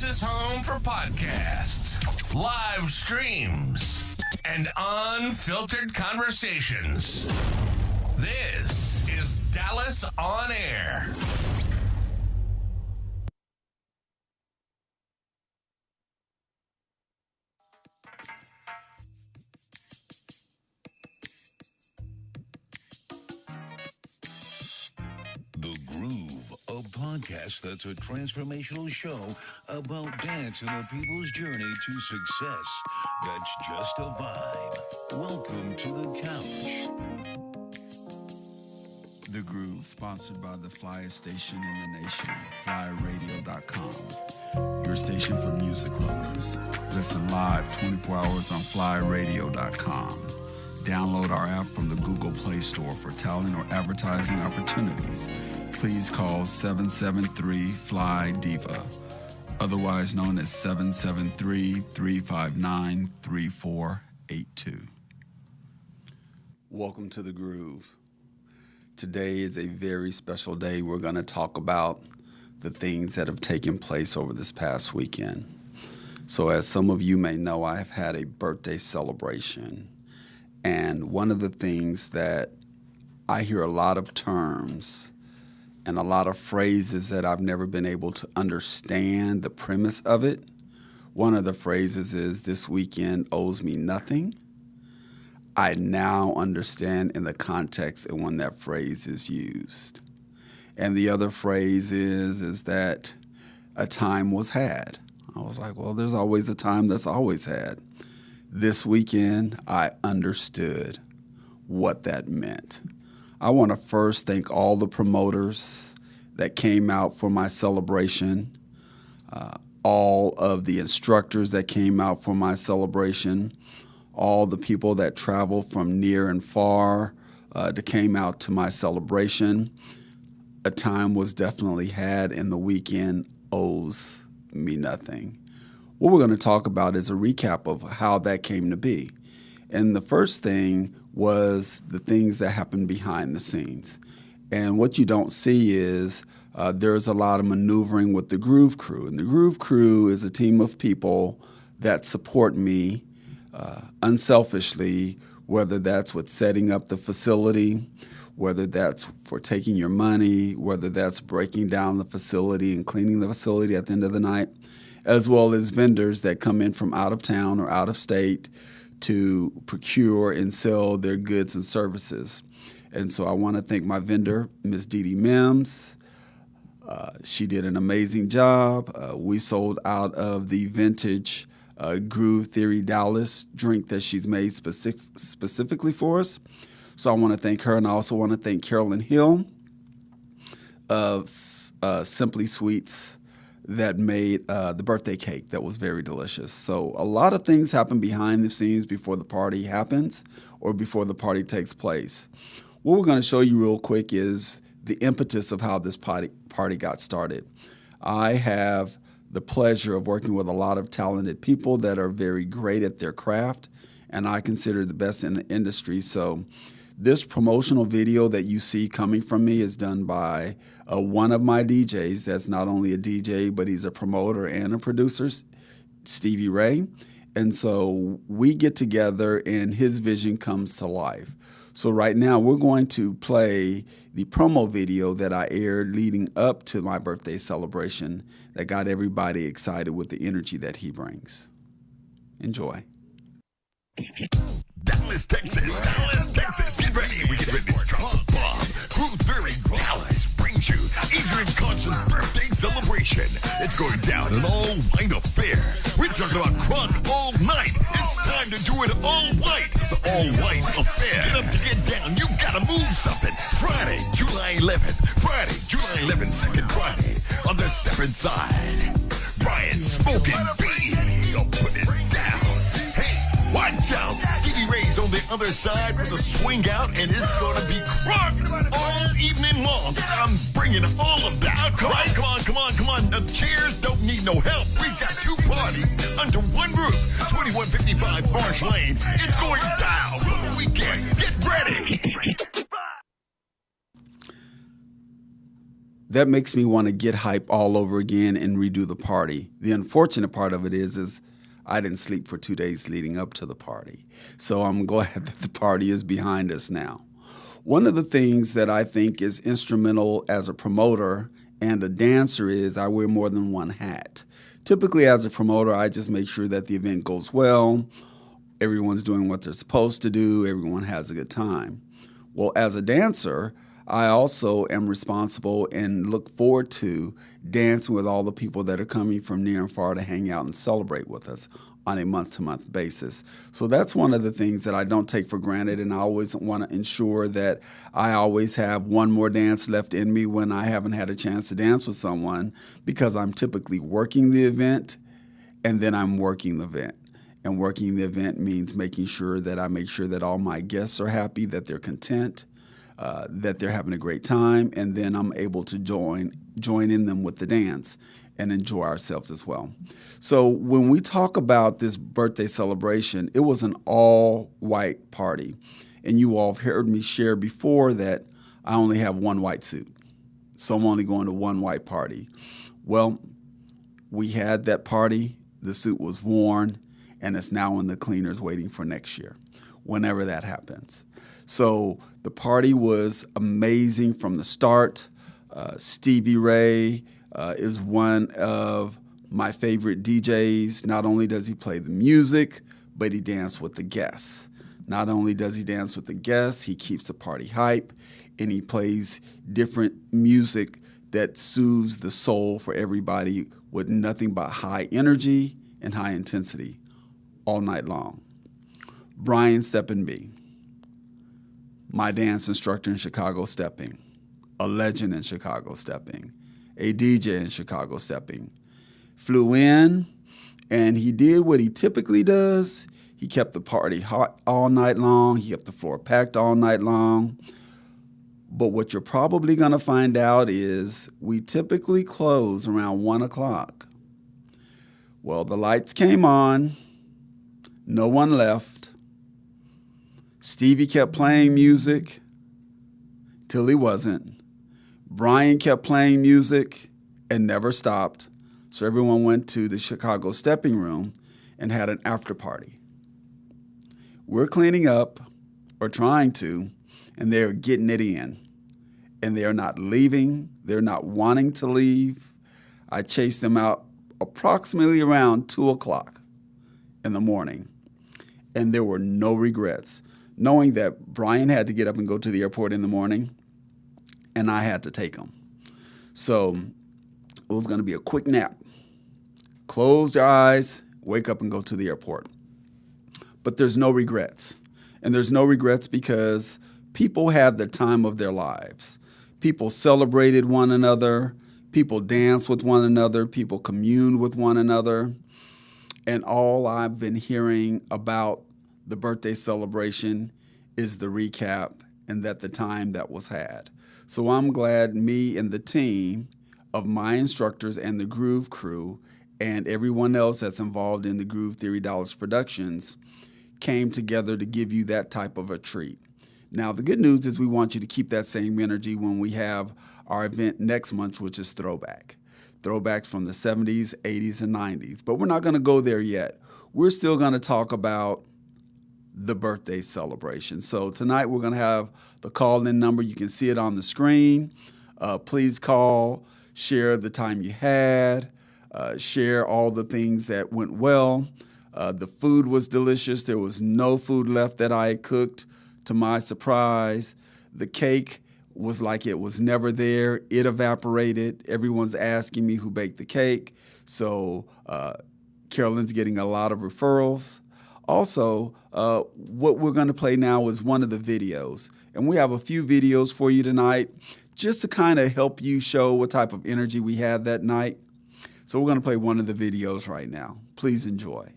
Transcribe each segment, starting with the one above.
Dallas's home for podcasts, live streams, and unfiltered conversations. This is Dallas On Air. The Groove, a podcast that's a transformational show about dance and a people's journey to success. That's just a vibe. Welcome to the couch. The Groove, sponsored by the flyest station in the nation, flyradio.com. Your station for music lovers. Listen live 24 hours on flyradio.com. Download our app from the Google Play Store for talent or advertising opportunities. Please call 773-FLY-DIVA, otherwise known as 773-359-3482. Welcome to The Groove. Today is a very special day. We're going to talk about the things that have taken place over this past weekend. So as some of you may know, I have had a birthday celebration. And one of the things that I hear a lot of terms and a lot of phrases that I've never been able to understand the premise of it. One of the phrases is, "This weekend owes me nothing." I now understand in the context and when that phrase is used. And the other phrase is that a time was had. I was like, well, there's always a time that's always had. This weekend, I understood what that meant. I want to first thank all the promoters that came out for my celebration, all of the instructors that came out for my celebration, all the people that traveled from near and far that came out to my celebration. A time was definitely had, and the weekend owes me nothing. What we're going to talk about is a recap of how that came to be. And the first thing was the things that happened behind the scenes. And what you don't see is there's a lot of maneuvering with the Groove Crew. And the Groove Crew is a team of people that support me unselfishly, whether that's with setting up the facility, whether that's for taking your money, whether that's breaking down the facility and cleaning the facility at the end of the night, as well as vendors that come in from out of town or out of state to procure and sell their goods and services. And so I want to thank my vendor, Ms. Dee Dee Mims. She did an amazing job. We sold out of the vintage Groove Theory Dallas drink that she's made specifically for us. So I want to thank her, and I also want to thank Carolyn Hill of Simply Sweets that made the birthday cake that was very delicious. So a lot of things happen behind the scenes before the party happens or before the party takes place. What we're going to show you real quick is the impetus of how this party got started. I have the pleasure of working with a lot of talented people that are very great at their craft, and I consider the best in the industry. So this promotional video that you see coming from me is done by one of my DJs that's not only a DJ, but he's a promoter and a producer, Stevie Ray. And so we get together and his vision comes to life. So right now we're going to play the promo video that I aired leading up to my birthday celebration that got everybody excited with the energy that he brings. Enjoy. Dallas, Texas, get ready. We get ready to drop a bomb. Groove Theory Dallas brings you Adrian Carson's birthday celebration. It's going down an all-white affair. We're talking about crunk all night. It's time to do it all white. The all-white affair. Get up to get down. You gotta move something. Friday, July 11th, second Friday on the Step Inside. Brian Smoking B. You'll put it down. Watch out! Stevie Ray's on the other side with a swing out, and it's gonna be crunk all evening long. I'm bringing all of that. Come on. The chairs don't need no help. We've got two parties under one roof. 2155 Marsh Lane. It's going down for the weekend. Get ready! that makes me want to get hype all over again and redo the party. The unfortunate part of it is I didn't sleep for 2 days leading up to the party. So I'm glad that the party is behind us now. One of the things that I think is instrumental as a promoter and a dancer is I wear more than one hat. Typically as a promoter, I just make sure that the event goes well, everyone's doing what they're supposed to do, everyone has a good time. Well, as a dancer, I also am responsible and look forward to dancing with all the people that are coming from near and far to hang out and celebrate with us on a month-to-month basis. So that's one of the things that I don't take for granted, and I always want to ensure that I always have one more dance left in me when I haven't had a chance to dance with someone, because I'm typically working the event and then I'm working the event. And working the event means making sure that I make sure that all my guests are happy, that they're content, that they're having a great time, and then I'm able to join in them with the dance and enjoy ourselves as well. So when we talk about this birthday celebration, it was an all-white party. And you all have heard me share before that I only have one white suit. So I'm only going to one white party. Well, we had that party, the suit was worn, and it's now in the cleaners waiting for next year, whenever that happens. So the party was amazing from the start. Stevie Ray is one of my favorite DJs. Not only does he play the music, but he dances with the guests. Not only does he dance with the guests, he keeps the party hype, and he plays different music that soothes the soul for everybody with nothing but high energy and high intensity all night long. Brian Steppin B, my dance instructor in Chicago stepping, a legend in Chicago stepping, a DJ in Chicago stepping, flew in and he did what he typically does. He kept the party hot all night long. He kept the floor packed all night long. But what you're probably going to find out is we typically close around 1 o'clock. Well, the lights came on. No one left. Stevie kept playing music till he wasn't. Brian kept playing music and never stopped. So everyone went to the Chicago Stepping Room and had an after party. We're cleaning up, or trying to, and they're getting it in. And they're not leaving. They're not wanting to leave. I chased them out approximately around 2 o'clock in the morning. And there were no regrets, knowing that Brian had to get up and go to the airport in the morning, and I had to take him. So it was going to be a quick nap. Close your eyes, wake up and go to the airport. But there's no regrets. And there's no regrets because people had the time of their lives. People celebrated one another. People danced with one another. People communed with one another. And all I've been hearing about the birthday celebration is the recap and that the time that was had. So I'm glad me and the team of my instructors and the Groove crew and everyone else that's involved in the Groove Theory Dallas Productions came together to give you that type of a treat. Now, the good news is we want you to keep that same energy when we have our event next month, which is Throwback. Throwbacks from the 70s, 80s, and 90s. But we're not going to go there yet. We're still going to talk about the birthday celebration. So tonight we're going to have the call-in number. You can see it on the screen. Please call, share the time you had, share all the things that went well. The food was delicious. There was no food left that I had cooked, to my surprise. The cake was like it was never there. It evaporated. Everyone's asking me who baked the cake. So Carolyn's getting a lot of referrals. Also, what we're going to play now is one of the videos. And we have a few videos for you tonight just to kind of help you show what type of energy we had that night. So we're going to play one of the videos right now. Please enjoy.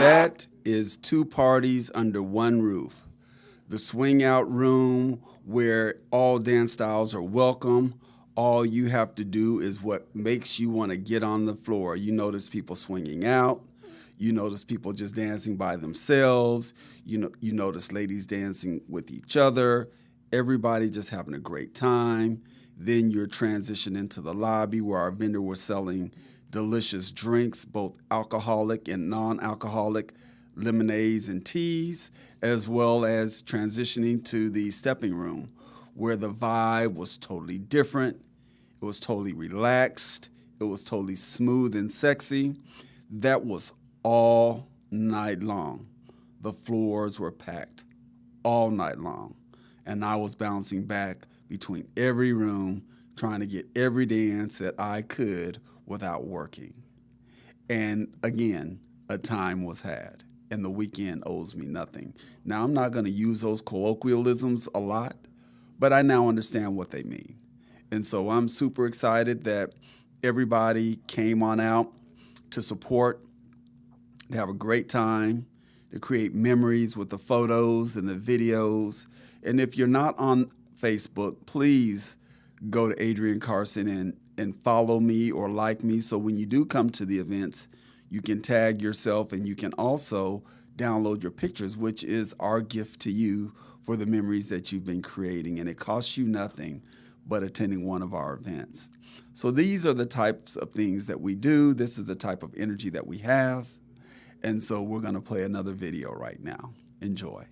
that is two parties under one roof. The swing out room where all dance styles are welcome. All you have to do is what makes you want to get on the floor. You notice people swinging out. You notice people just dancing by themselves. You notice ladies dancing with each other. Everybody just having a great time. Then you're transitioned into the lobby where our vendor was selling delicious drinks, both alcoholic and non-alcoholic, lemonades and teas, as well as transitioning to the stepping room where the vibe was totally different. It was totally relaxed. It was totally smooth and sexy. That was all night long. The floors were packed all night long. And I was bouncing back between every room, trying to get every dance that I could without working. And again, a time was had, and the weekend owes me nothing. Now, I'm not going to use those colloquialisms a lot, but I now understand what they mean. And so I'm super excited that everybody came on out to support, to have a great time, to create memories with the photos and the videos. And if you're not on Facebook, please go to Adrian Carson and follow me or like me, so when you do come to the events, you can tag yourself and you can also download your pictures, which is our gift to you for the memories that you've been creating. And it costs you nothing but attending one of our events. So these are the types of things that we do. This is the type of energy that we have. And so we're going to play another video right now. Enjoy.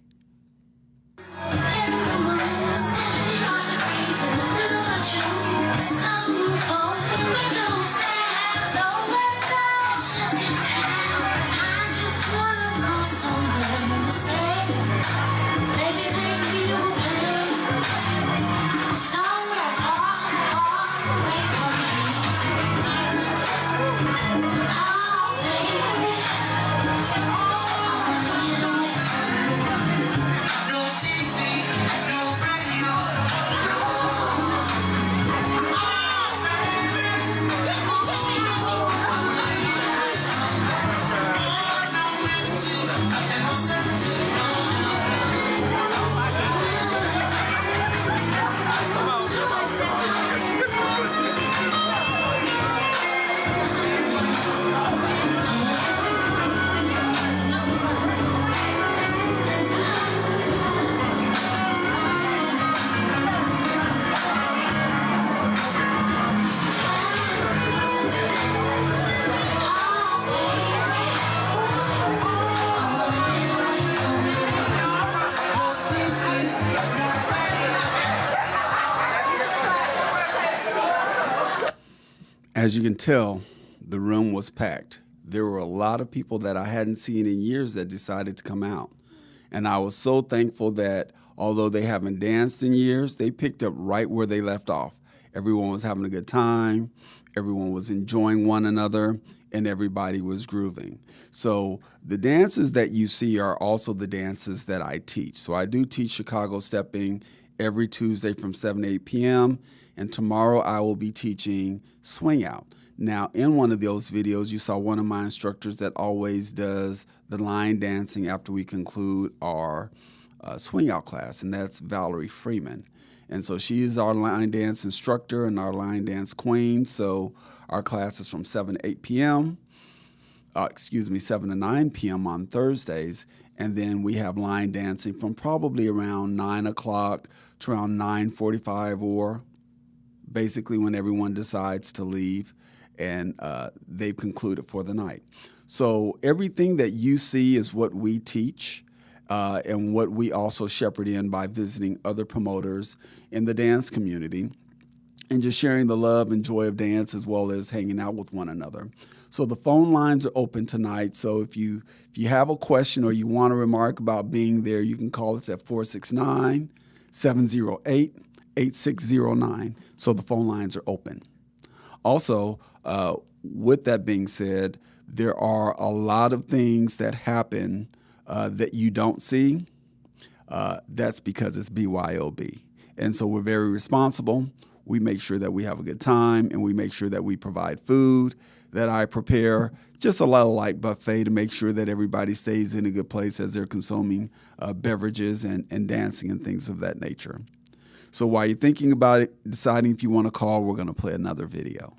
As you can tell, the room was packed. There were a lot of people that I hadn't seen in years that decided to come out. And I was so thankful that although they haven't danced in years, they picked up right where they left off. Everyone was having a good time. Everyone was enjoying one another, and everybody was grooving. So the dances that you see are also the dances that I teach. So I do teach Chicago stepping every Tuesday from 7 to 8 p.m., and tomorrow I will be teaching swing out. Now, in one of those videos, you saw one of my instructors that always does the line dancing after we conclude our swing out class, and that's Valerie Freeman. And so she is our line dance instructor and our line dance queen. So our class is from 7 to 8 p.m., 7 to 9 p.m. on Thursdays. And then we have line dancing from probably around 9 o'clock to around 9:45, or basically when everyone decides to leave and they've concluded for the night. So everything that you see is what we teach and what we also shepherd in by visiting other promoters in the dance community and just sharing the love and joy of dance as well as hanging out with one another. So the phone lines are open tonight. So if you have a question or you want a remark about being there, you can call us at 469-708-8609. So the phone lines are open. Also, with that being said, there are a lot of things that happen that you don't see. That's because it's BYOB. And so we're very responsible. We make sure that we have a good time, and we make sure that we provide food that I prepare, just a little light buffet to make sure that everybody stays in a good place as they're consuming beverages and dancing and things of that nature. So while you're thinking about it, deciding if you want to call, we're going to play another video.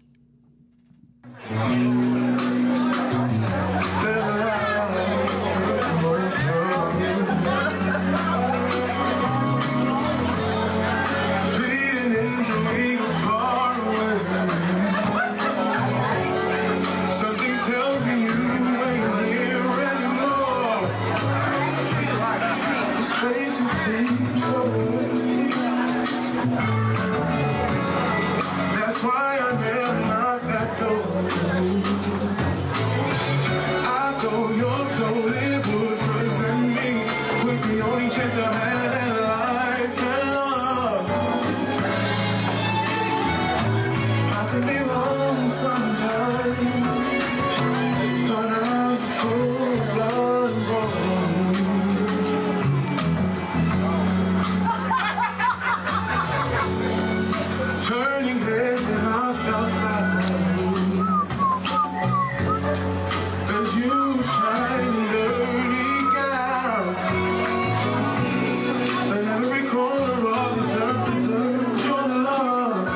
That's why I never knock that door. I know your soul it would present me with the only chance I had at life and love. I could be wrong sometimes, but I'm full of blood and bones. Turning heads and hostile crowds as you shine in dirty gowns, and every corner of this earth deserves your love,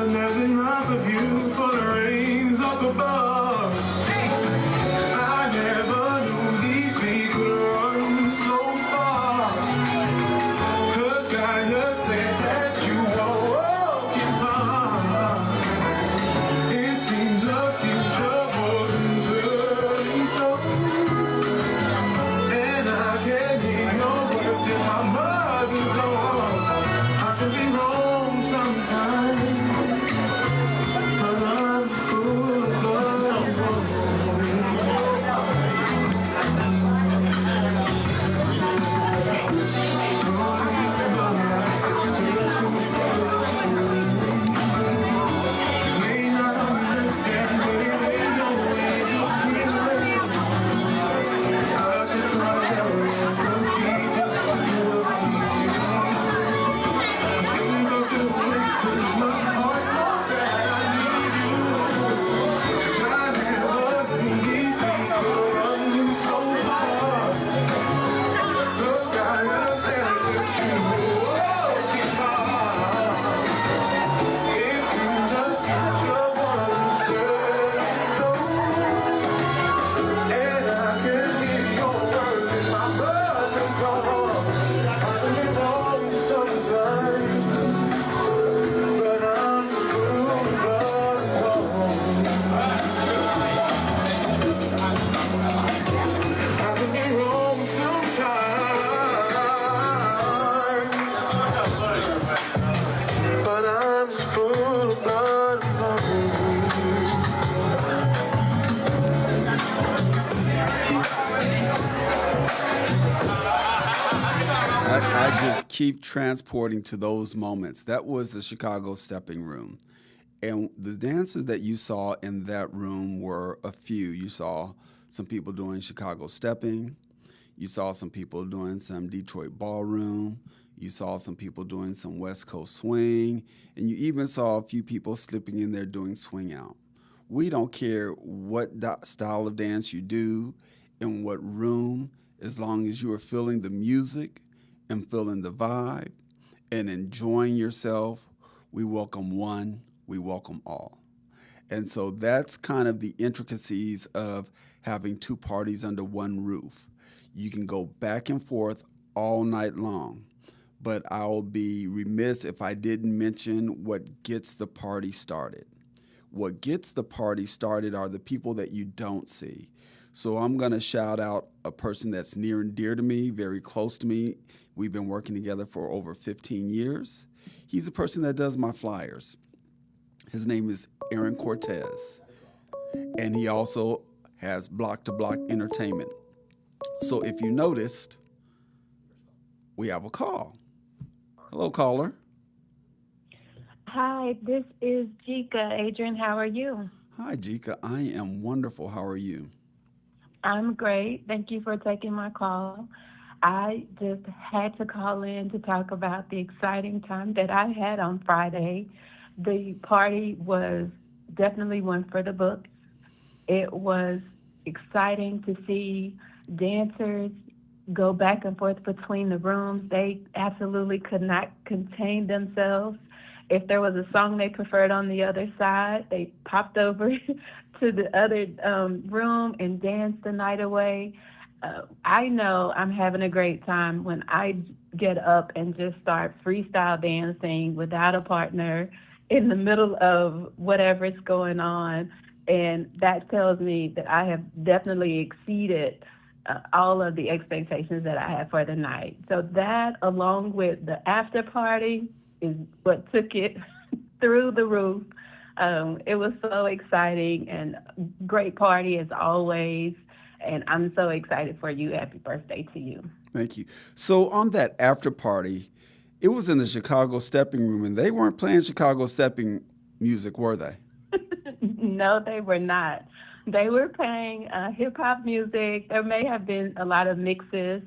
and there's enough of you for the rains up above. I never knew these feet could run so fast, 'cause God just said that you are walking past. It seems the future wasn't set in stone, and I can hear your words in my mother's own. I can be wrong sometimes, but I'm full of blood and bones. May not understand, but it ain't no way just feeling. I could find out what would be just to appease you. Think of the way 'cause my heart knows that I need you. 'Cause I never knew these feet could run so fast. 'Cause I just said that you were walking past. It seems the future wasn't certain, so and I can hear your words in my brother's arms. I can be wrong sometimes, but I'm full of blood and bones. I can be wrong sometimes, but I'm just full of blood and bones. I just keep transporting to those moments. That was the Chicago Stepping Room. And the dances that you saw in that room were a few. You saw some people doing Chicago stepping. You saw some people doing some Detroit ballroom. You saw some people doing some West Coast swing. And you even saw a few people slipping in there doing swing out. We don't care what style of dance you do, in what room, as long as you are feeling the music and feeling the vibe and enjoying yourself. We welcome one, we welcome all. And so that's kind of the intricacies of having two parties under one roof. You can go back and forth all night long, but I'll be remiss if I didn't mention what gets the party started. What gets the party started are the people that you don't see. So I'm going to shout out a person that's near and dear to me, very close to me. We've been working together for over 15 years. He's a person that does my flyers. His name is Aaron Cortez, and he also has Block to Block Entertainment. So if you noticed, we have a call. Hello, caller. Hi, this is Jika. Adrian, how are you? Hi, Jika. I am wonderful. How are you? I'm great. Thank you for taking my call. I just had to call in to talk about the exciting time that I had on Friday. The party was definitely one for the books. It was exciting to see dancers go back and forth between the rooms. They absolutely could not contain themselves. If there was a song they preferred on the other side, they popped over to the other room and danced the night away. I know I'm having a great time when I get up and just start freestyle dancing without a partner in the middle of whatever's going on. And that tells me that I have definitely exceeded all of the expectations that I had for the night. So that, along with the after party, is what took it through the roof. It was so exciting and great party as always. And I'm so excited for you. Happy birthday to you. Thank you. So on that after party, it was in the Chicago Stepping Room, and they weren't playing Chicago Stepping music, were they? No, they were not. They were playing hip hop music. There may have been a lot of mixes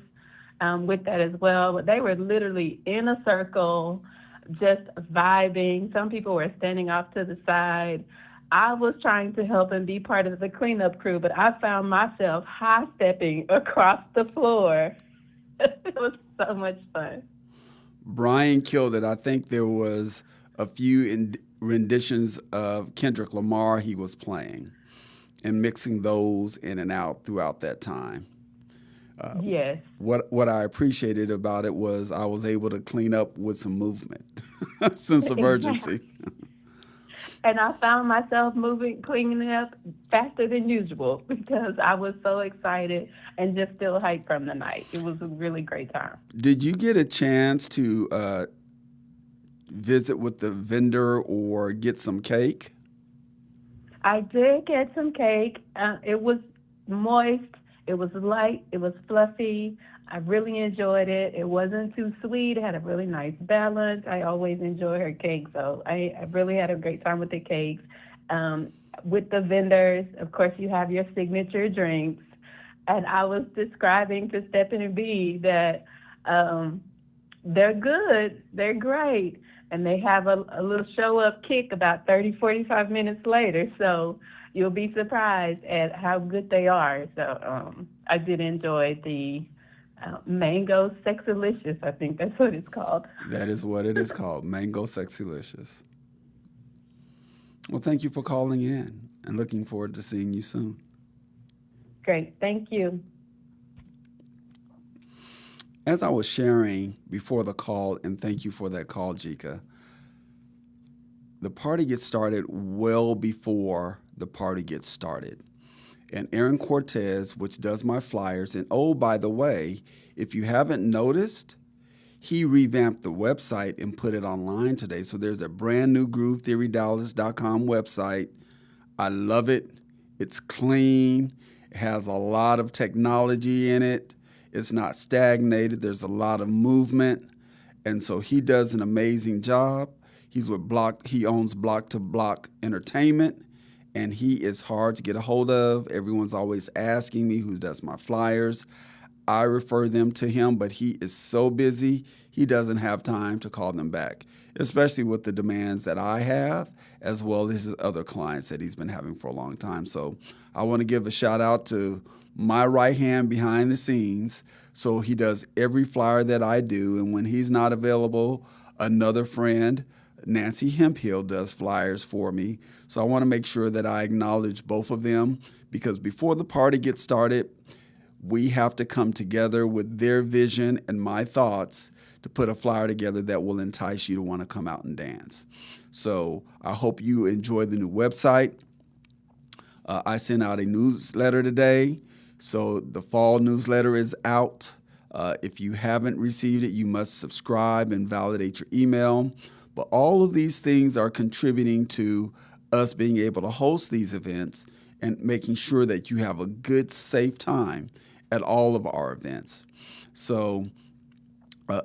with that as well, but they were literally in a circle, just vibing. Some people were standing off to the side. I was trying to help and be part of the cleanup crew, but I found myself high stepping across the floor. It was so much fun. Brian killed it. I think there was a few renditions of Kendrick Lamar he was playing and mixing those in and out throughout that time. Yes. What I appreciated about it was I was able to clean up with some movement, sense of urgency. And I found myself cleaning up faster than usual because I was so excited and just still hyped from the night. It was a really great time. Did you get a chance to visit with the vendor or get some cake? I did get some cake. It was moist. It was light. It was fluffy. I really enjoyed it. It wasn't too sweet. It had a really nice balance. I always enjoy her cake, so I really had a great time with the cakes. With the vendors, of course, you have your signature drinks. And I was describing to Stephanie B that they're good. They're great. And they have a little show-up kick about 30, 45 minutes later. So you'll be surprised at how good they are. So I did enjoy the Mango Sexylicious, I think that's what it's called. That is what it is called, Mango Sexylicious. Well, thank you for calling in and looking forward to seeing you soon. Great, thank you. As I was sharing before the call, and thank you for that call, Jika, the party gets started well before the party gets started. And Aaron Cortez, which does my flyers, and oh, by the way, if you haven't noticed, he revamped the website and put it online today. So there's a brand new GrooveTheoryDallas.com website. I love it. It's clean. It has a lot of technology in it. It's not stagnated. There's a lot of movement. And so he does an amazing job. He owns Block to Block Entertainment. And he is hard to get a hold of. Everyone's always asking me who does my flyers. I refer them to him, but he is so busy, he doesn't have time to call them back, especially with the demands that I have, as well as his other clients that he's been having for a long time. So I want to give a shout out to my right hand behind the scenes. So he does every flyer that I do. And when he's not available, another friend, Nancy Hemphill, does flyers for me. So I want to make sure that I acknowledge both of them, because before the party gets started, we have to come together with their vision and my thoughts to put a flyer together that will entice you to want to come out and dance. So I hope you enjoy the new website. I sent out a newsletter today. So the fall newsletter is out. If you haven't received it, you must subscribe and validate your email. But all of these things are contributing to us being able to host these events and making sure that you have a good, safe time at all of our events. So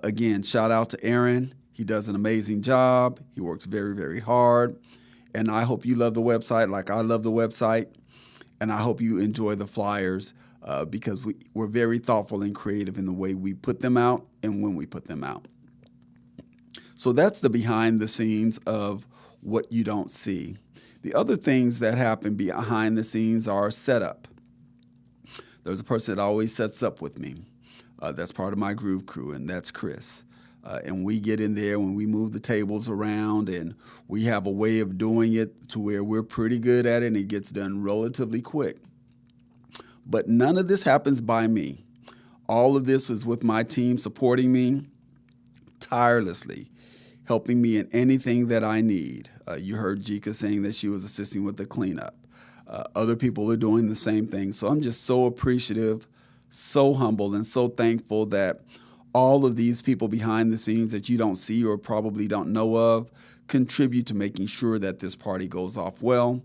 again, shout out to Aaron. He does an amazing job. He works very, very hard. And I hope you love the website like I love the website. And I hope you enjoy the flyers because we're very thoughtful and creative in the way we put them out and when we put them out. So that's the behind the scenes of what you don't see. The other things that happen behind the scenes are setup. There's a person that always sets up with me. That's part of my Groove Crew, and that's Chris. And we get in there when we move the tables around, and we have a way of doing it to where we're pretty good at it, and it gets done relatively quick. But none of this happens by me. All of this is with my team supporting me tirelessly, helping me in anything that I need. You heard Jika saying that she was assisting with the cleanup. Other people are doing the same thing. So I'm just so appreciative, so humble, and so thankful that all of these people behind the scenes that you don't see or probably don't know of contribute to making sure that this party goes off well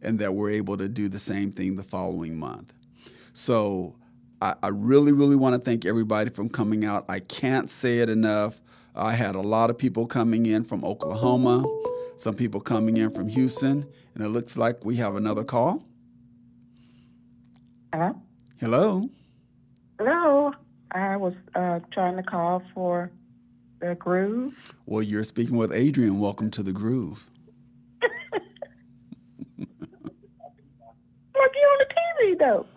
and that we're able to do the same thing the following month. So I really, really want to thank everybody for coming out. I can't say it enough. I had a lot of people coming in from Oklahoma, some people coming in from Houston, and it looks like we have another call. Hello? Hello. I was trying to call for the Groove. Well, you're speaking with Adrian. Welcome to the Groove. Look, you're on the TV, though.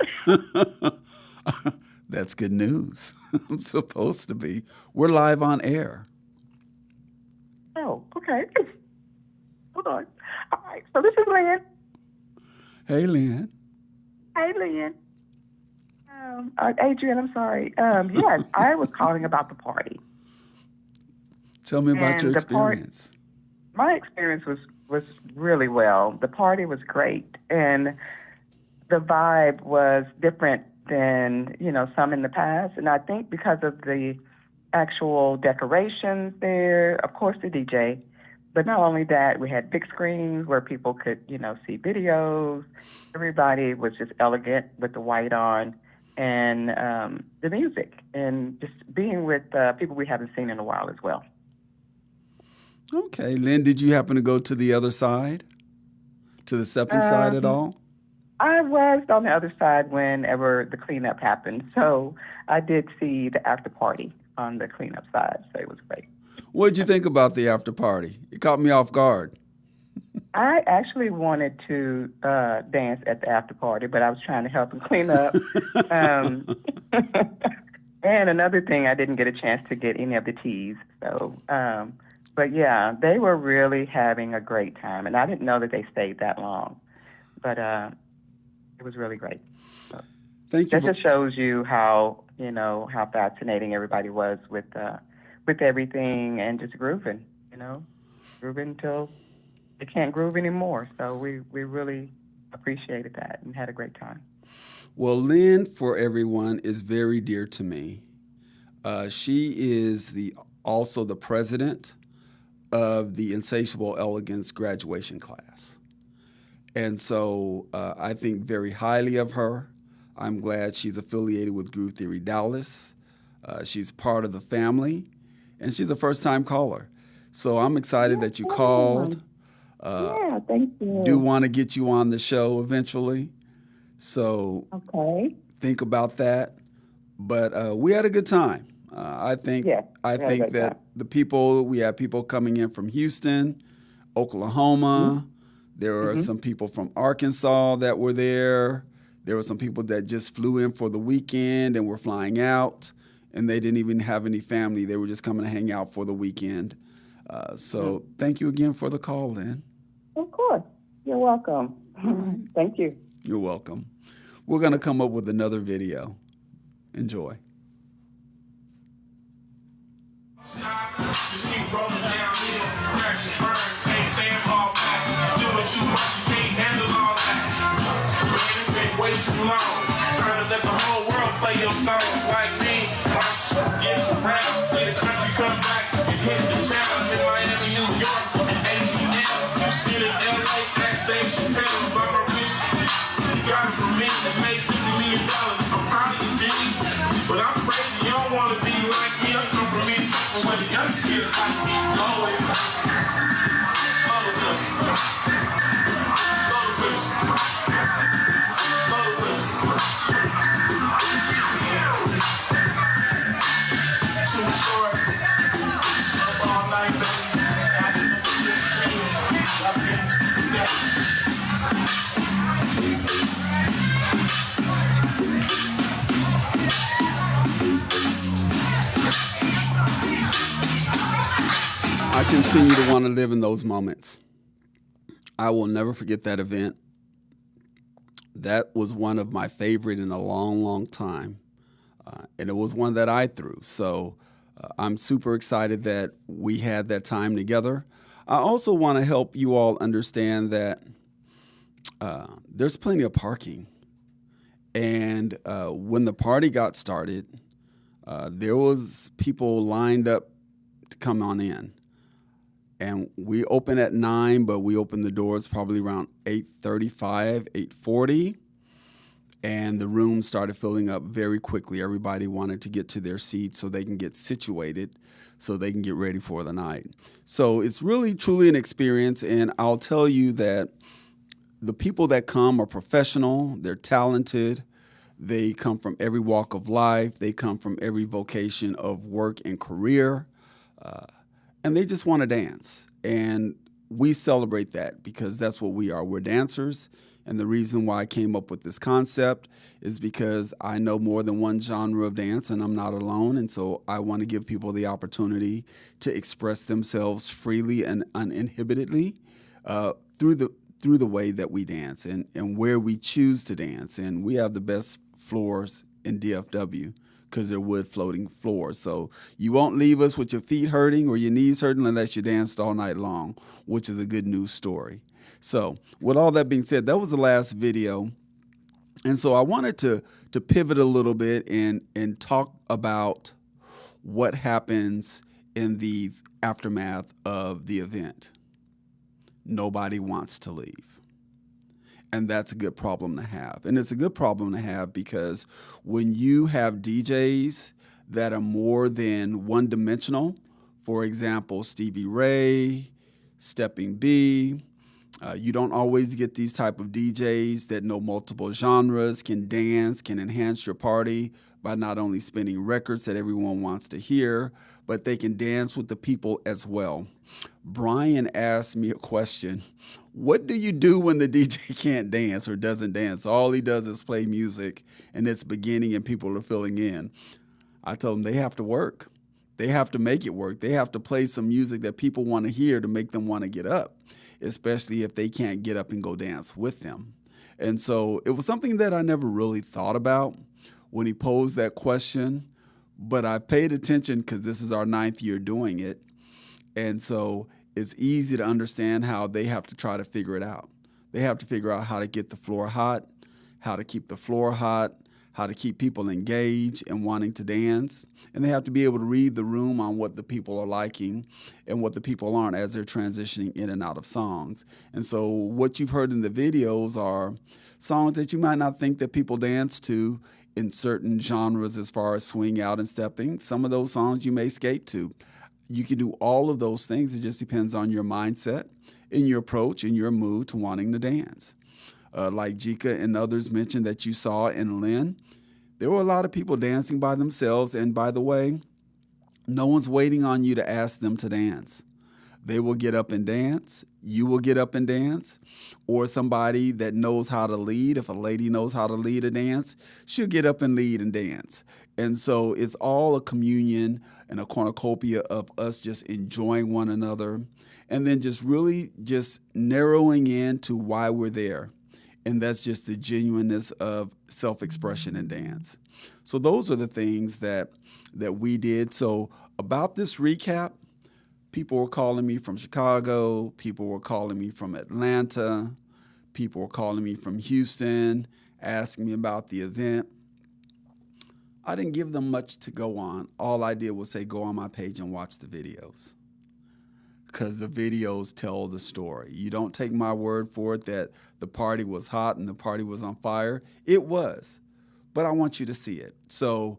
That's good news. I'm supposed to be. We're live on air. Oh, okay. Hold on. All right, so this is Lynn. Hey, Lynn. Hey, Lynn. Adrian, I'm sorry. Yes, I was calling about the party. Tell me about your experience. My experience was really well. The party was great, and the vibe was different than, some in the past. And I think because of the actual decorations there, of course the DJ, but not only that, we had big screens where people could, see videos. Everybody was just elegant with the white on, and the music, and just being with people we haven't seen in a while as well. Okay. Lynn, did you happen to go to the other side? To the stepping side at all? I was on the other side whenever the cleanup happened, so I did see the after party on the cleanup side, so it was great. What did you think about the after party? It caught me off guard. I actually wanted to dance at the after party, but I was trying to help them clean up. And another thing, I didn't get a chance to get any of the teas. So, but yeah, they were really having a great time, and I didn't know that they stayed that long. But it was really great. So Thank you. That just shows you how how fascinating everybody was with everything and just grooving. Grooving until they can't groove anymore. So we really appreciated that and had a great time. Well, Lynn, for everyone, is very dear to me. She is also the president of the Insatiable Elegance graduation class. And so I think very highly of her. I'm glad she's affiliated with Groove Theory Dallas. She's part of the family, and she's a first-time caller. So I'm excited that you called. Yeah, thank you. Do want to get you on the show eventually. So think about that. But we had a good time. I think that we had people coming in from Houston, Oklahoma. Mm-hmm. There were some people from Arkansas that were there. There were some people that just flew in for the weekend and were flying out, and they didn't even have any family. They were just coming to hang out for the weekend. So thank you again for the call, Lynn. Of course. You're welcome. All right. Thank you. You're welcome. We're going to come up with another video. Enjoy. Just keep rolling downhill, crash and burn, can't stand all back. Do what you want, you can't handle all that. Man, it's been way too long. Trying to let the whole world play your song like me. Watch, get around, let the country come back and hit the town in Miami, New York, and ATL. Houston and LA, backstage, Chappelle, Bubba Rich. You got it from me to make $50 million. I'm proud of you, Diddy, but I'm crazy. You don't want to be like me. I come from me, something with it. Y'all scared like me. Go away. Follow this. Follow this. Follow this. continue to want to live in those moments. I will never forget that event. That was one of my favorite in a long, long time. And it was one that I threw. So I'm super excited that we had that time together. I also want to help you all understand that there's plenty of parking. And when the party got started, there was people lined up to come on in. And we open at 9, but we opened the doors probably around 8:35, 8:40. And the room started filling up very quickly. Everybody wanted to get to their seats so they can get situated, so they can get ready for the night. So it's really, truly an experience. And I'll tell you that the people that come are professional. They're talented. They come from every walk of life. They come from every vocation of work and career. And they just want to dance. And we celebrate that because that's what we are. We're dancers. And the reason why I came up with this concept is because I know more than one genre of dance and I'm not alone. And so I want to give people the opportunity to express themselves freely and uninhibitedly through the way that we dance and where we choose to dance. And we have the best floors in DFW because they're wood floating floors. So you won't leave us with your feet hurting or your knees hurting unless you danced all night long, which is a good news story. So with all that being said, that was the last video. And so I wanted to pivot a little bit and talk about what happens in the aftermath of the event. Nobody wants to leave. And that's a good problem to have. And it's a good problem to have because when you have DJs that are more than one-dimensional, for example, Stevie Ray, Stepping B, you don't always get these type of DJs that know multiple genres, can dance, can enhance your party by not only spinning records that everyone wants to hear, but they can dance with the people as well. Brian asked me a question. What do you do when the DJ can't dance or doesn't dance? All he does is play music and it's beginning and people are filling in. I told him they have to work. They have to make it work. They have to play some music that people want to hear to make them want to get up, especially if they can't get up and go dance with them. And so it was something that I never really thought about when he posed that question, but I paid attention because this is our 9th year doing it. And so it's easy to understand how they have to try to figure it out. They have to figure out how to get the floor hot, how to keep the floor hot, how to keep people engaged and wanting to dance. And they have to be able to read the room on what the people are liking and what the people aren't as they're transitioning in and out of songs. And so what you've heard in the videos are songs that you might not think that people dance to in certain genres as far as swing out and stepping. Some of those songs you may skate to. You can do all of those things. It just depends on your mindset and your approach and your mood to wanting to dance. Like Jika and others mentioned that you saw in Lynn, there were a lot of people dancing by themselves. And by the way, no one's waiting on you to ask them to dance. They will get up and dance. You will get up and dance. Or somebody that knows how to lead, if a lady knows how to lead a dance, she'll get up and lead and dance. And so it's all a communion and a cornucopia of us just enjoying one another and then just really just narrowing in to why we're there. And that's just the genuineness of self-expression and dance. So those are the things that we did. So about this recap, people were calling me from Chicago. People were calling me from Atlanta. People were calling me from Houston, asking me about the event. I didn't give them much to go on. All I did was say, go on my page and watch the videos. Because the videos tell the story. You don't take my word for it that the party was hot and the party was on fire. It was. But I want you to see it. So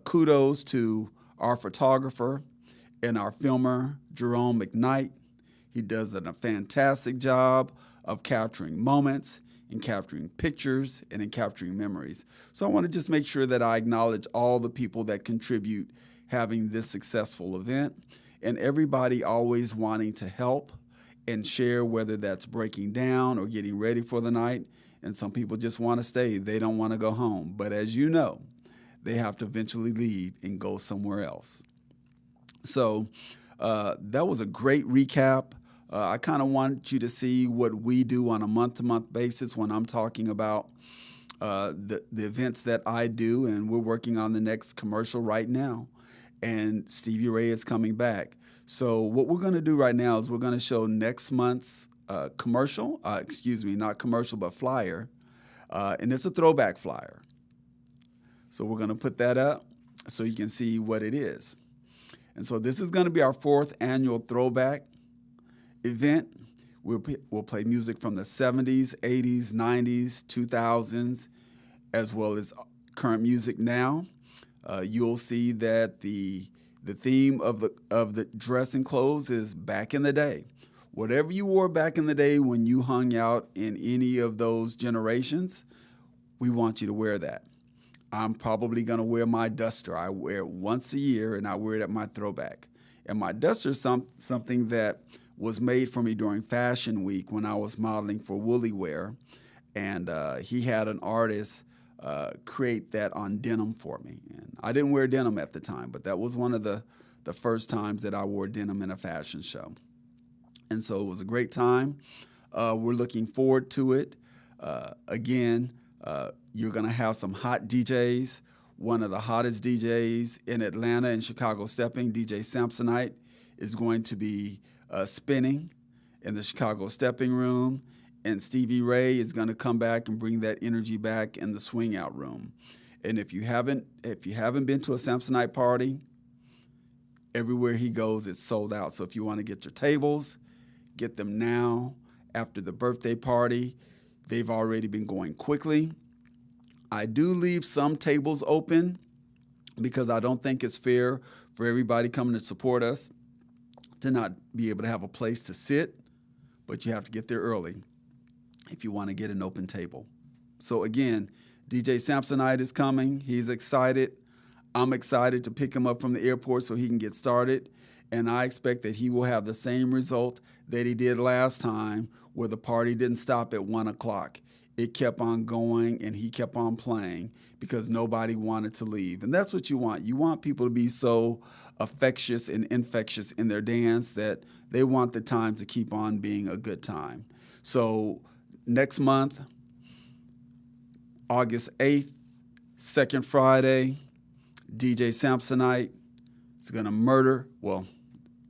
kudos to our photographer and our filmer, Jerome McKnight. He does a fantastic job of capturing moments and capturing pictures and in capturing memories. So I want to just make sure that I acknowledge all the people that contribute having this successful event and everybody always wanting to help and share, whether that's breaking down or getting ready for the night. And some people just want to stay. They don't want to go home. But as you know, they have to eventually leave and go somewhere else. So That was a great recap. I kind of want you to see what we do on a month-to-month basis when I'm talking about the events that I do, and we're working on the next commercial right now. And Stevie Ray is coming back. So what we're going to do right now is we're going to show next month's commercial, not commercial, but flyer. And it's a throwback flyer. So we're going to put that up so you can see what it is. And so this is going to be our 4th annual throwback event. We'll play music from the 70s, 80s, 90s, 2000s, as well as current music now. You'll see that the theme of the dress and clothes is back in the day. Whatever you wore back in the day when you hung out in any of those generations, we want you to wear that. I'm probably going to wear my duster. I wear it once a year, and I wear it at my throwback. And my duster is something that was made for me during Fashion Week when I was modeling for Woolly Wear. And he had an artist create that on denim for me. And I didn't wear denim at the time, but that was one of the first times that I wore denim in a fashion show. And so it was a great time. We're looking forward to it. Again, you're going to have some hot DJs. One of the hottest DJs in Atlanta and Chicago stepping, DJ Samsonite, is going to be spinning in the Chicago stepping room. And Stevie Ray is going to come back and bring that energy back in the swing out room. And if you haven't been to a Samsonite party, everywhere he goes, it's sold out. So if you want to get your tables, get them now. After the birthday party, they've already been going quickly. I do leave some tables open because I don't think it's fair for everybody coming to support us to not be able to have a place to sit, but you have to get there early if you want to get an open table. So again, DJ Samsonite is coming. He's excited. I'm excited to pick him up from the airport so he can get started. And I expect that he will have the same result that he did last time, where the party didn't stop at 1 o'clock. It kept on going, and he kept on playing because nobody wanted to leave. And that's what you want. You want people to be so affectious and infectious in their dance that they want the time to keep on being a good time. So next month, August 8th, second Friday, DJ Samsonite is going to murder. Well,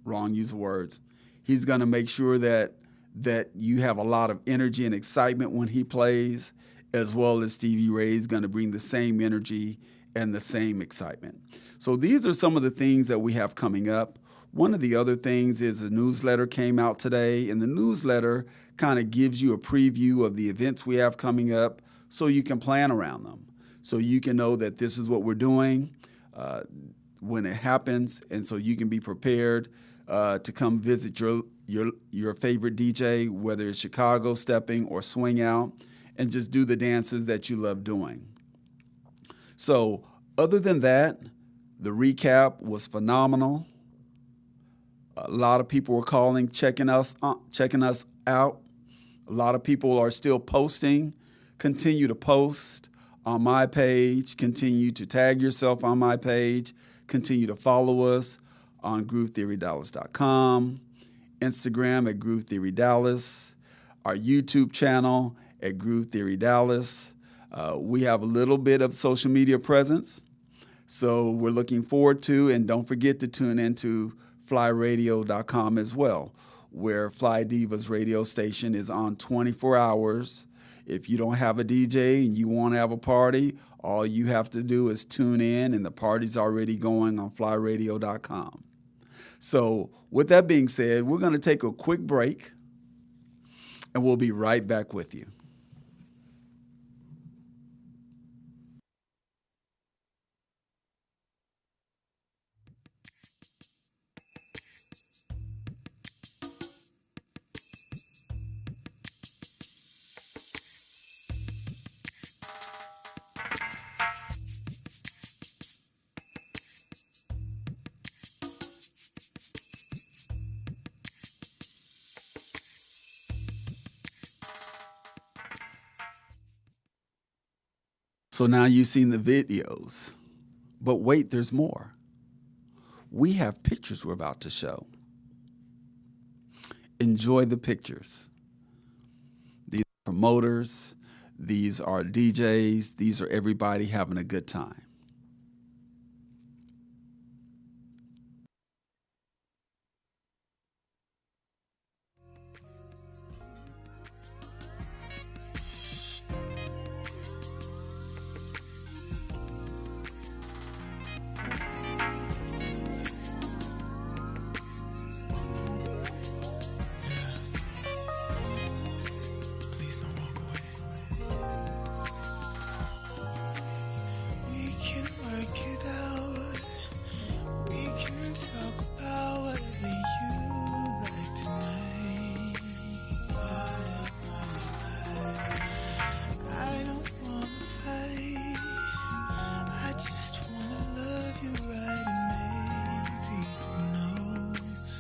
wrong use of words. He's going to make sure that you have a lot of energy and excitement when he plays, as well as Stevie Ray is going to bring the same energy and the same excitement. So these are some of the things that we have coming up. One of the other things is the newsletter came out today, and the newsletter kind of gives you a preview of the events we have coming up so you can plan around them. So you can know that this is what we're doing when it happens, and so you can be prepared to come visit your favorite DJ, whether it's Chicago stepping or swing out, and just do the dances that you love doing. So other than that, the recap was phenomenal. A lot of people were calling, checking us out. A lot of people are still posting. Continue to post on my page. Continue to tag yourself on my page. Continue to follow us on GrooveTheoryDallas.com, Instagram at Groove Theory Dallas, our YouTube channel at Groove Theory Dallas. We have a little bit of social media presence, so we're looking forward to, and don't forget to tune into flyradio.com as well, where Fly Diva's radio station is on 24 hours. If you don't have a DJ and you want to have a party, all you have to do is tune in, and the party's already going on flyradio.com. So with that being said, we're going to take a quick break, and we'll be right back with you. So now you've seen the videos, but wait, there's more. We have pictures we're about to show. enjoy the pictures. These are promoters, these are DJs, these are everybody having a good time. Please don't walk away. We can work it out. We can talk about whatever you like tonight. Whatever you like. I don't wanna fight. I just wanna love you right, and maybe who knows,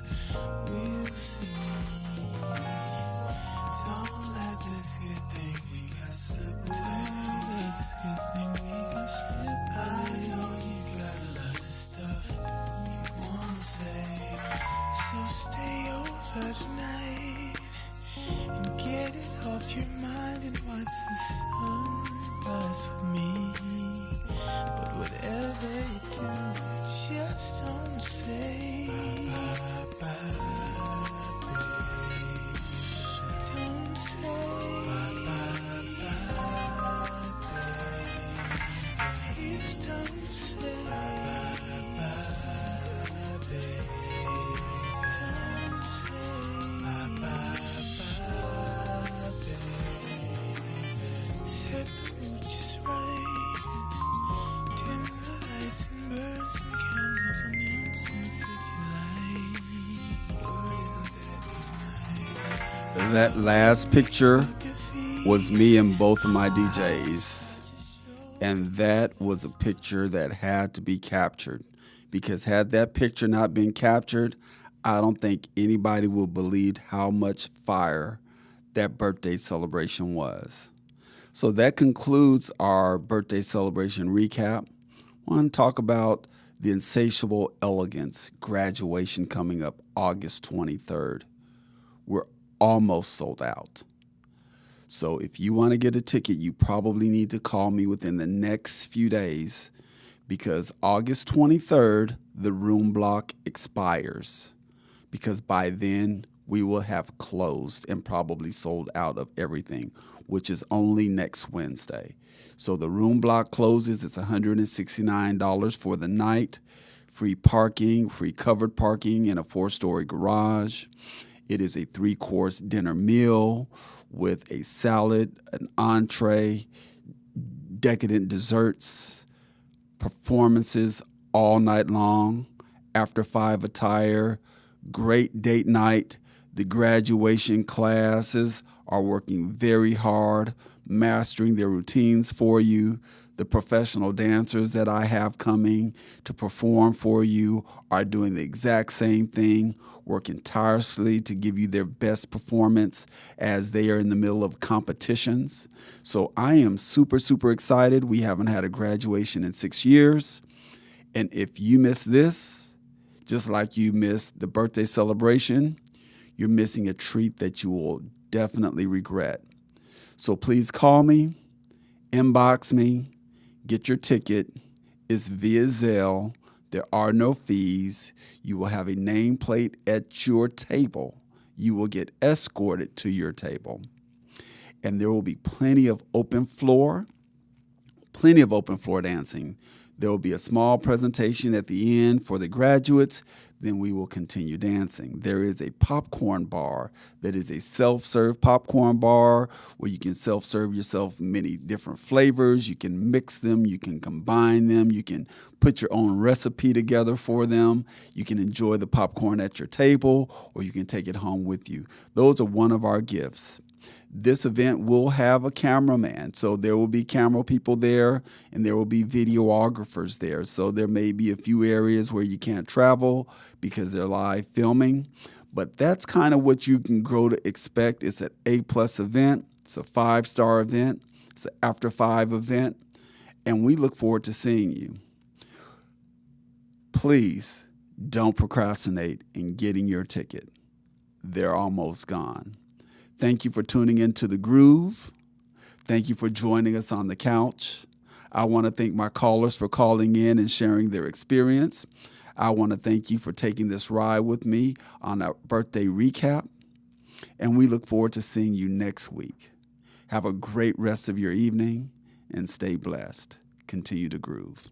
we'll see. Don't let this good thing we got slip away. Don't let this good thing we got slip away. I know you got a lot of stuff you wanna say, so stay over tonight and get it off your mind and watch the sun rise for me. But whatever you do, just don't say bye bye, baby. Don't say bye bye, baby. Please don't say bye bye, baby. Don't say bye bye, baby. Set the mood just right. Dim the lights and burn some candles and incense if you like. Put in bed tonight. That last picture was me and both of my DJs. And that was a picture that had to be captured. Because had that picture not been captured, I don't think anybody will believe how much fire that birthday celebration was. So that concludes our birthday celebration recap. I want to talk about the Insatiable Elegance graduation coming up August 23rd. We're almost sold out. So if you want to get a ticket, you probably need to call me within the next few days, because August 23rd, the room block expires, because by then we will have closed and probably sold out of everything, which is only next Wednesday. So the room block closes. It's $169 for the night, free parking, free covered parking in a 4-story garage. It is a 3-course dinner meal with a salad, an entree, decadent desserts, performances all night long, after 5 attire, great date night. The graduation classes are working very hard, mastering their routines for you. The professional dancers that I have coming to perform for you are doing the exact same thing, working tirelessly to give you their best performance as they are in the middle of competitions. So I am super, super excited. We haven't had a graduation in 6 years. And if you miss this, just like you missed the birthday celebration, you're missing a treat that you will definitely regret. So please call me, inbox me, get your ticket. It's via Zelle. There are no fees. You will have a nameplate at your table. You will get escorted to your table. And there will be plenty of open floor dancing. There will be a small presentation at the end for the graduates. Then we will continue dancing. There is a popcorn bar that is a self-serve popcorn bar where you can self-serve yourself many different flavors. You can mix them. You can combine them. You can put your own recipe together for them. You can enjoy the popcorn at your table, or you can take it home with you. Those are one of our gifts. This event will have a cameraman, so there will be camera people there, and there will be videographers there. So there may be a few areas where you can't travel because they're live filming, but that's kind of what you can grow to expect. It's an A+ event. It's a 5-star event. It's an after 5 event, and we look forward to seeing you. Please don't procrastinate in getting your ticket. they're almost gone. Thank you for tuning into The Groove. Thank you for joining us on the couch. I want to thank my callers for calling in and sharing their experience. I want to thank you for taking this ride with me on our birthday recap. And we look forward to seeing you next week. Have a great rest of your evening and stay blessed. Continue to groove.